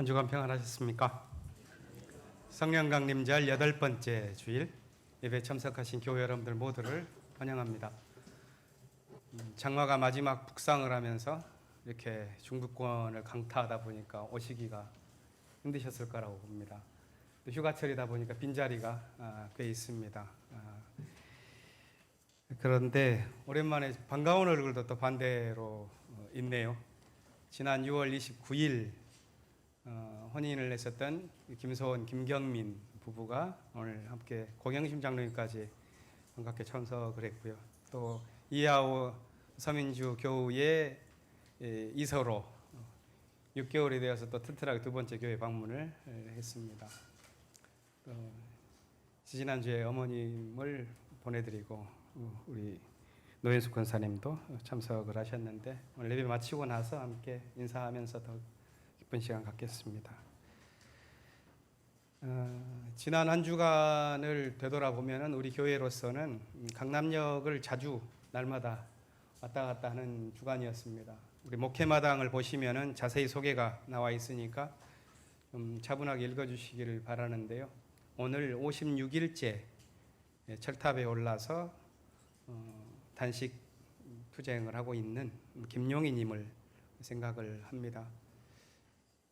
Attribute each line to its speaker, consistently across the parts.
Speaker 1: 한 주간 평안하셨습니까? 성령 강림절 8번째 주일 예배 참석하신 교회 여러분들 모두를 환영합니다. 장마가 마지막 북상을 하면서 이렇게 중부권을 강타하다 보니까 오시기가 힘드셨을 거라고 봅니다. 또 휴가철이다 보니까 빈자리가 꽤 있습니다. 그런데 오랜만에 반가운 얼굴도 또 반대로 있네요. 지난 6월 29일 혼인을 했었던 김소원, 김경민 부부가 오늘 함께 고경심 장로님까지 반갑게 참석을 했고요. 또 이하오 서민주 교우의 이서로 6개월이 되어서 또 튼튼하게 두 번째 교회 방문을 했습니다. 지난주에 어머님을 보내드리고 우리 노현숙 권사님도 참석을 하셨는데 오늘 예배 마치고 나서 함께 인사하면서 더 기쁜 시간 갖겠습니다. 지난 한 주간을 되돌아보면 우리 교회로서는 강남역을 자주 날마다 왔다 갔다 하는 주간이었습니다. 우리 목회마당을 보시면 자세히 소개가 나와 있으니까 좀 차분하게 읽어주시기를 바라는데요. 오늘 56일째 철탑에 올라서 단식 투쟁을 하고 있는 김용희님을 생각을 합니다.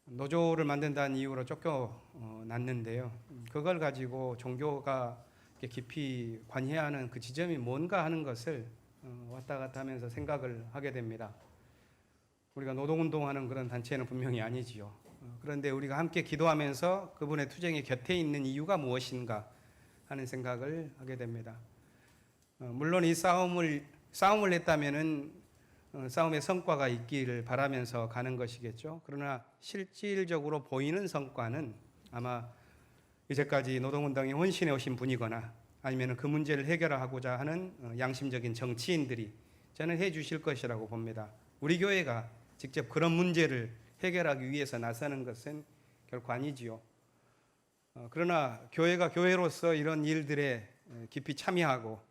Speaker 1: 노조를 만든다는 이유로 쫓겨났는데요. 그걸 가지고 종교가 깊이 관여해야 하는 그 지점이 뭔가 하는 것을 왔다 갔다 하면서 생각을 하게 됩니다. 우리가 노동운동하는 그런 단체는 분명히 아니지요. 그런데 우리가 함께 기도하면서 그분의 투쟁의 곁에 있는 이유가 무엇인가 하는 생각을 하게 됩니다. 물론 이 싸움을 했다면은 싸움의 성과가 있기를 바라면서 가는 것이겠죠. 그러나 실질적으로 보이는 성과는 아마 이제까지 노동운동에 헌신해 오신 분이거나 아니면 그 문제를 해결하고자 하는 양심적인 정치인들이 저는 해 주실 것이라고 봅니다. 우리 교회가 직접 그런 문제를 해결하기 위해서 나서는 것은 결코 아니지요. 그러나 교회가 교회로서 이런 일들에 깊이 참여하고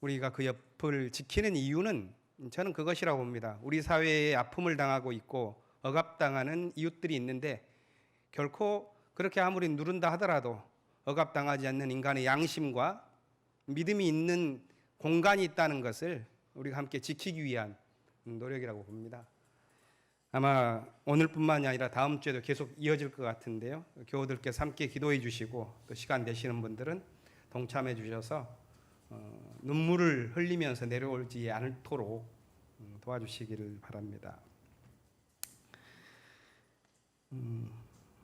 Speaker 1: 우리가 그 옆을 지키는 이유는 저는 그것이라고 봅니다. 우리 사회에 아픔을 당하고 있고 억압당하는 이웃들이 있는데 결코 그렇게 아무리 누른다 하더라도 억압당하지 않는 인간의 양심과 믿음이 있는 공간이 있다는 것을 우리가 함께 지키기 위한 노력이라고 봅니다. 아마 오늘뿐만이 아니라 다음 주에도 계속 이어질 것 같은데요. 교우들께서 함께 기도해 주시고 또 시간 되시는 분들은 동참해 주셔서 눈물을 흘리면서 내려오지 않도록 도와주시기를 바랍니다.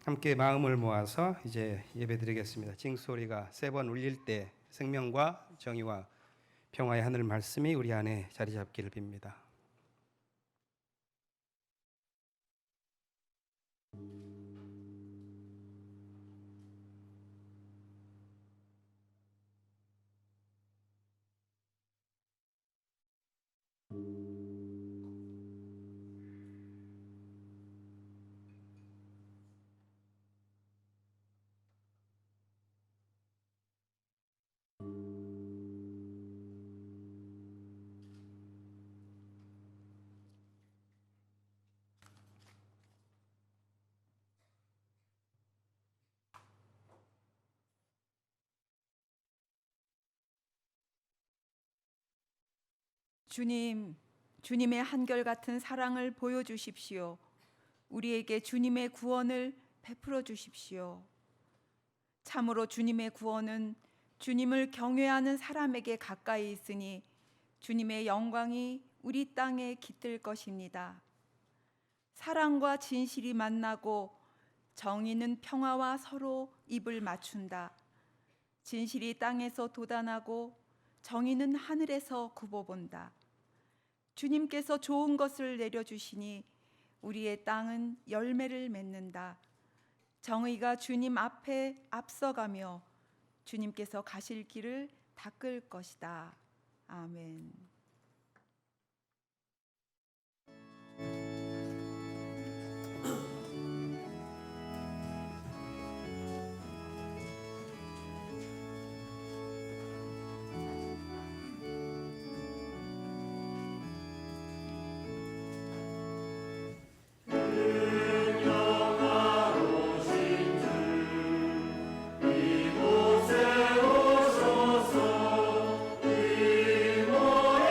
Speaker 1: 함께 마음을 모아서 이제 예배드리겠습니다. 징소리가 3번 울릴 때 생명과 정의와 평화의 하늘 말씀이 우리 안에 자리 잡기를 빕니다.
Speaker 2: 주님, 주님의 한결같은 사랑을 보여주십시오. 우리에게 주님의 구원을 베풀어 주십시오. 참으로 주님의 구원은 주님을 경외하는 사람에게 가까이 있으니 주님의 영광이 우리 땅에 깃들 것입니다. 사랑과 진실이 만나고 정의는 평화와 서로 입을 맞춘다. 진실이 땅에서 돋아나고 정의는 하늘에서 굽어본다. 주님께서 좋은 것을 내려주시니 우리의 땅은 열매를 맺는다. 정의가 주님 앞에 앞서가며 주님께서 가실 길을 닦을 것이다. 아멘.
Speaker 3: 이곳에 오셔서 이모의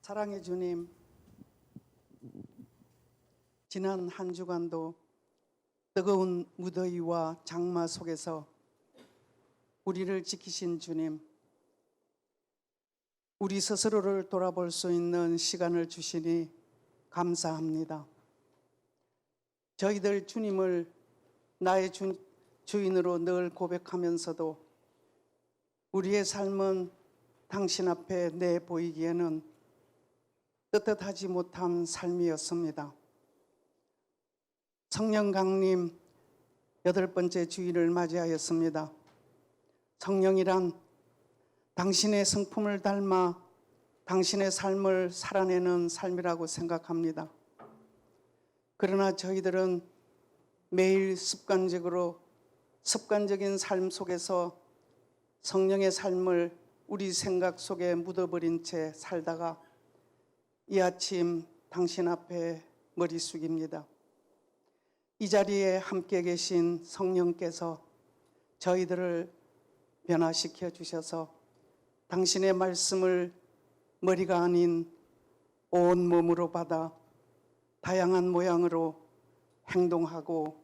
Speaker 3: 사랑의 주님, 지난 한 주간도 뜨거운 무더위와 장마 속에서 우리를 지키신 주님, 우리 스스로를 돌아볼 수 있는 시간을 주시니 감사합니다. 저희들 주님을 나의 주인으로 늘 고백하면서도 우리의 삶은 당신 앞에 내 보이기에는 떳떳하지 못한 삶이었습니다. 성령 강림 8번째 주일을 맞이하였습니다. 성령이란 당신의 성품을 닮아 당신의 삶을 살아내는 삶이라고 생각합니다. 그러나 저희들은 매일 습관적인 삶 속에서 성령의 삶을 우리 생각 속에 묻어버린 채 살다가 이 아침 당신 앞에 머리 숙입니다. 이 자리에 함께 계신 성령께서 저희들을 변화시켜 주셔서 당신의 말씀을 머리가 아닌 온 몸으로 받아 다양한 모양으로 행동하고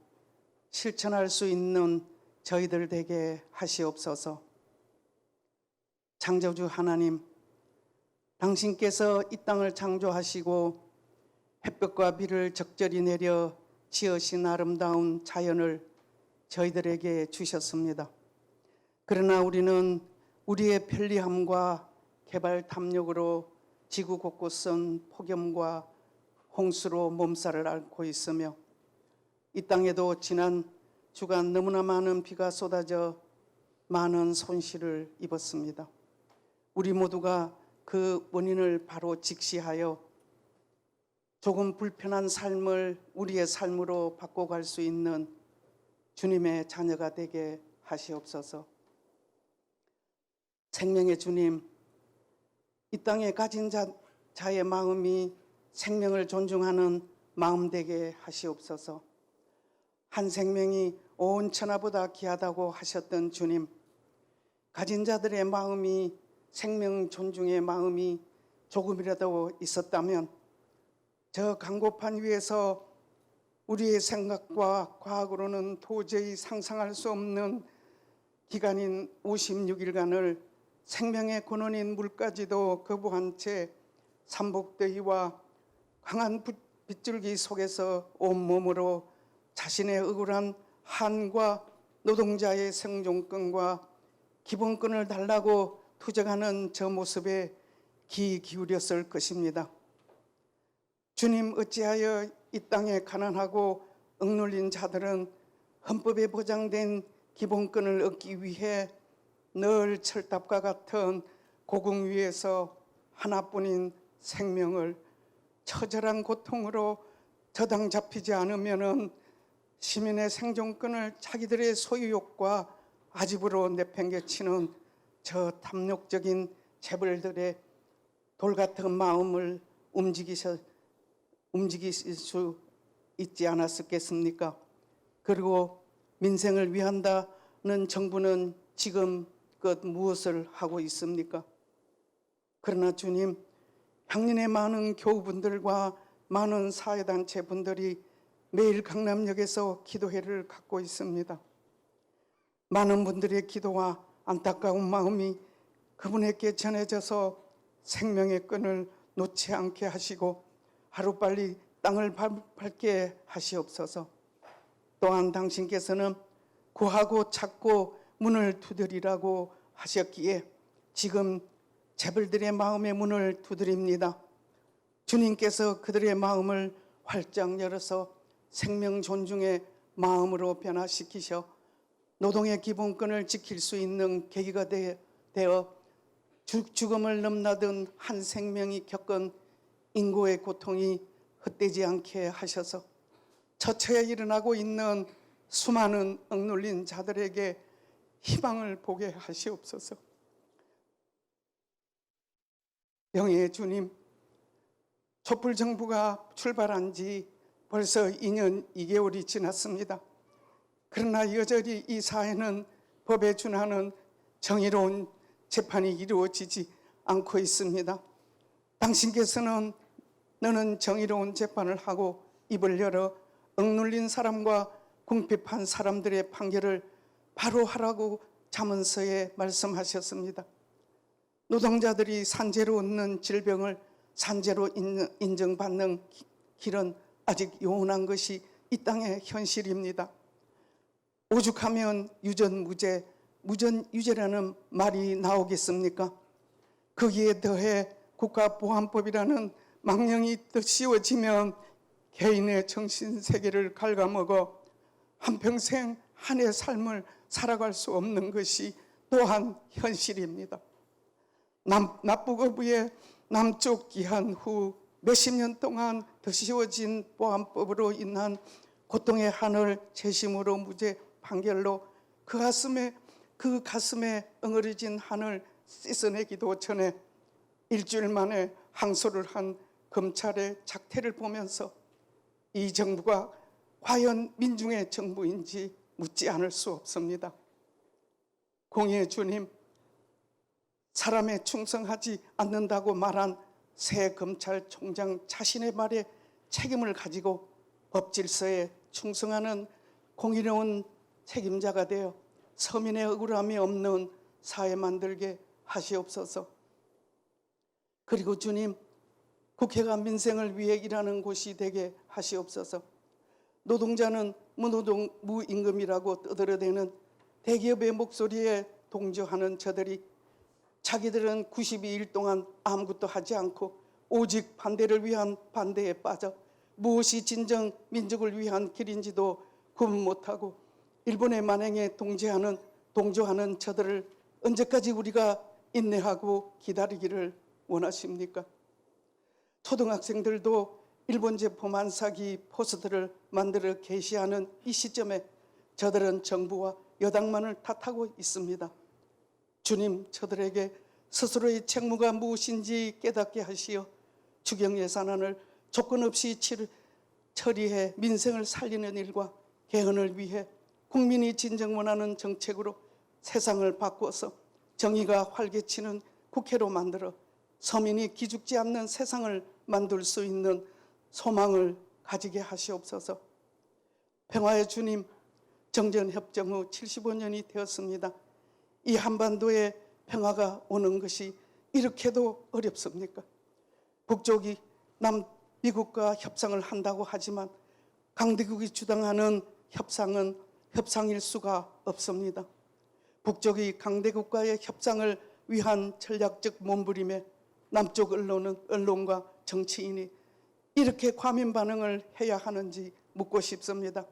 Speaker 3: 실천할 수 있는 저희들 되게 하시옵소서. 창조주 하나님, 당신께서 이 땅을 창조하시고 햇볕과 비를 적절히 내려 지으신 아름다운 자연을 저희들에게 주셨습니다. 그러나 우리는 우리의 편리함과 개발 탐욕으로 지구 곳곳은 폭염과 홍수로 몸살을 앓고 있으며 이 땅에도 지난 주간 너무나 많은 비가 쏟아져 많은 손실을 입었습니다. 우리 모두가 그 원인을 바로 직시하여 조금 불편한 삶을 우리의 삶으로 바꿔갈 수 있는 주님의 자녀가 되게 하시옵소서. 생명의 주님, 이 땅에 가진 자의 마음이 생명을 존중하는 마음 되게 하시옵소서. 한 생명이 온 천하보다 귀하다고 하셨던 주님, 가진 자들의 마음이 생명 존중의 마음이 조금이라도 있었다면 저 강고판 위에서 우리의 생각과 과학으로는 도저히 상상할 수 없는 기간인 56일간을 생명의 근원인 물까지도 거부한 채 삼복더위와 강한 빗줄기 속에서 온몸으로 자신의 억울한 한과 노동자의 생존권과 기본권을 달라고 투쟁하는 저 모습에 귀 기울였을 것입니다. 주님, 어찌하여 이 땅에 가난하고 억눌린 자들은 헌법에 보장된 기본권을 얻기 위해 늘 철탑과 같은 고궁 위에서 하나뿐인 생명을 처절한 고통으로 저당 잡히지 않으면은 시민의 생존권을 자기들의 소유욕과 아집으로 내팽개치는 저 탐욕적인 재벌들의 돌같은 마음을 움직이실 수 있지 않았겠습니까? 그리고 민생을 위한다는 정부는 지금껏 무엇을 하고 있습니까? 그러나 주님, 향년의 많은 교우분들과 많은 사회단체 분들이 매일 강남역에서 기도회를 갖고 있습니다. 많은 분들의 기도와 안타까운 마음이 그분에게 전해져서 생명의 끈을 놓지 않게 하시고 하루빨리 땅을 밟게 하시옵소서. 또한 당신께서는 구하고 찾고 문을 두드리라고 하셨기에 지금 재벌들의 마음의 문을 두드립니다. 주님께서 그들의 마음을 활짝 열어서 생명 존중의 마음으로 변화시키셔 노동의 기본권을 지킬 수 있는 계기가 되어 죽음을 넘나든 한 생명이 겪은 인고의 고통이 헛되지 않게 하셔서 처처에 일어나고 있는 수많은 억눌린 자들에게 희망을 보게 하시옵소서. 영예의 주님, 촛불 정부가 출발한 지 벌써 2년 2개월이 지났습니다. 그러나 여전히 이 사회는 법에 준하는 정의로운 재판이 이루어지지 않고 있습니다. 당신께서는 너는 정의로운 재판을 하고 입을 열어 억눌린 사람과 궁핍한 사람들의 판결을 바로 하라고 잠언서에 말씀하셨습니다. 노동자들이 산재로 얻는 질병을 산재로 인정받는 길은 아직 요원한 것이 이 땅의 현실입니다. 오죽하면 유전무죄, 무전유죄라는 말이 나오겠습니까? 거기에 더해 국가보안법이라는 망령이 더 씌워지면 개인의 정신세계를 갉아먹어 한평생 한의 삶을 살아갈 수 없는 것이 또한 현실입니다. 납북어부의 남쪽 기한 후 몇십 년 동안 더 씌워진 보안법으로 인한 고통의 한을 재심으로 무죄 판결로 그 가슴에 엉어려진 한을 씻어내기도 전에 일주일 만에 항소를 한 검찰의 작태를 보면서 이 정부가 과연 민중의 정부인지 묻지 않을 수 없습니다. 공의의 주님, 사람에 충성하지 않는다고 말한 새 검찰총장 자신의 말에 책임을 가지고 법질서에 충성하는 공의로운 책임자가 되어 서민의 억울함이 없는 사회 만들게 하시옵소서. 그리고 주님, 국회가 민생을 위해 일하는 곳이 되게 하시옵소서. 노동자는 무임금이라고 떠들어대는 대기업의 목소리에 동조하는 저들이 자기들은 92일 동안 아무것도 하지 않고 오직 반대를 위한 반대에 빠져 무엇이 진정 민족을 위한 길인지도 구분 못하고 일본의 만행에 동조하는 저들을 언제까지 우리가 인내하고 기다리기를 원하십니까? 초등학생들도 일본제 포만사기 포스터를 만들어 게시하는 이 시점에 저들은 정부와 여당만을 탓하고 있습니다. 주님, 저들에게 스스로의 책무가 무엇인지 깨닫게 하시어 추경 예산안을 조건 없이 처리해 민생을 살리는 일과 개헌을 위해 국민이 진정 원하는 정책으로 세상을 바꾸어서 정의가 활개치는 국회로 만들어 서민이 기죽지 않는 세상을 만들 수 있는 소망을 가지게 하시옵소서. 평화의 주님, 정전협정 후 75년이 되었습니다. 이 한반도에 평화가 오는 것이 이렇게도 어렵습니까? 북쪽이 미국과 협상을 한다고 하지만 강대국이 주장하는 협상은 협상일 수가 없습니다. 북쪽이 강대국과의 협상을 위한 전략적 몸부림에 남쪽 언론과 정치인이 이렇게 과민 반응을 해야 하는지 묻고 싶습니다.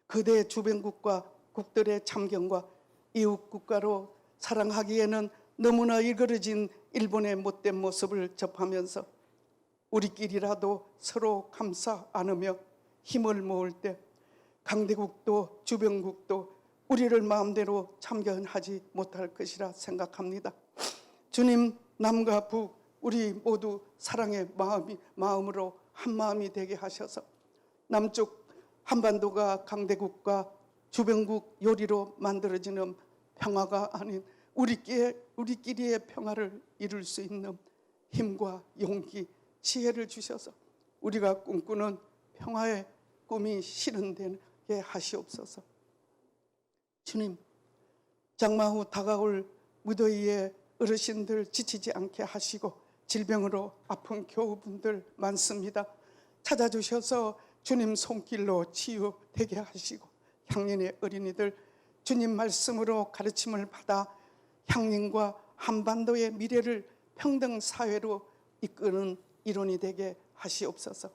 Speaker 3: 그대 주변국과 국들의 참견과 이웃 국가로 사랑하기에는 너무나 일그러진 일본의 못된 모습을 접하면서 우리끼리라도 서로 감싸 안으며 힘을 모을 때 강대국도 주변국도 우리를 마음대로 참견하지 못할 것이라 생각합니다. 주님, 남과 북 우리 모두 사랑의 마음으로 한마음이 되게 하셔서 남쪽 한반도가 강대국과 주변국 요리로 만들어지는 평화가 아닌 우리끼리의 평화를 이룰 수 있는 힘과 용기, 지혜를 주셔서 우리가 꿈꾸는 평화의 꿈이 실현되게 하시옵소서. 주님, 장마 후 다가올 무더위에 어르신들 지치지 않게 하시고 질병으로 아픈 교우분들 많습니다. 찾아주셔서 주님 손길로 치유되게 하시고 향년의 어린이들 주님 말씀으로 가르침을 받아 향년과 한반도의 미래를 평등 사회로 이끄는 일원이 되게 하시옵소서.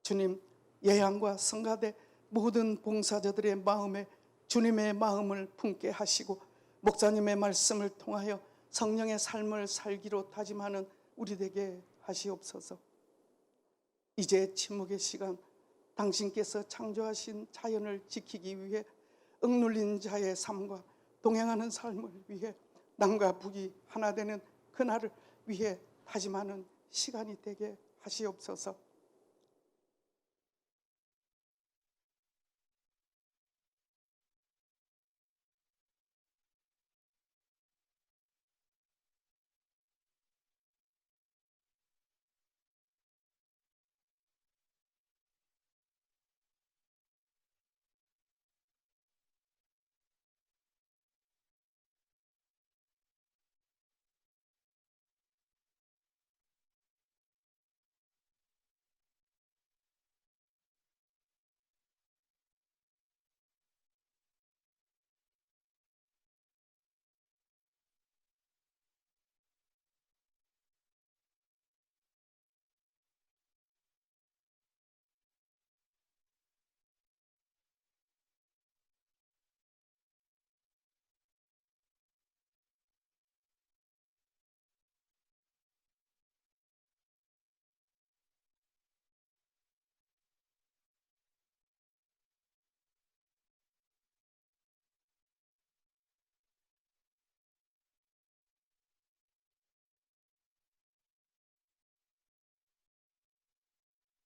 Speaker 3: 주님, 예양과 성가대 모든 봉사자들의 마음에 주님의 마음을 품게 하시고 목사님의 말씀을 통하여 성령의 삶을 살기로 다짐하는 우리 되게 하시옵소서. 이제 침묵의 시간, 당신께서 창조하신 자연을 지키기 위해 억눌린 자의 삶과 동행하는 삶을 위해 남과 북이 하나 되는 그날을 위해 다짐하는 시간이 되게 하시옵소서.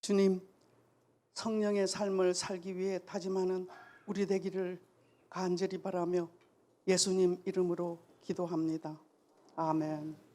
Speaker 3: 주님, 성령의 삶을 살기 위해 다짐하는 우리 되기를 간절히 바라며 예수님 이름으로 기도합니다. 아멘.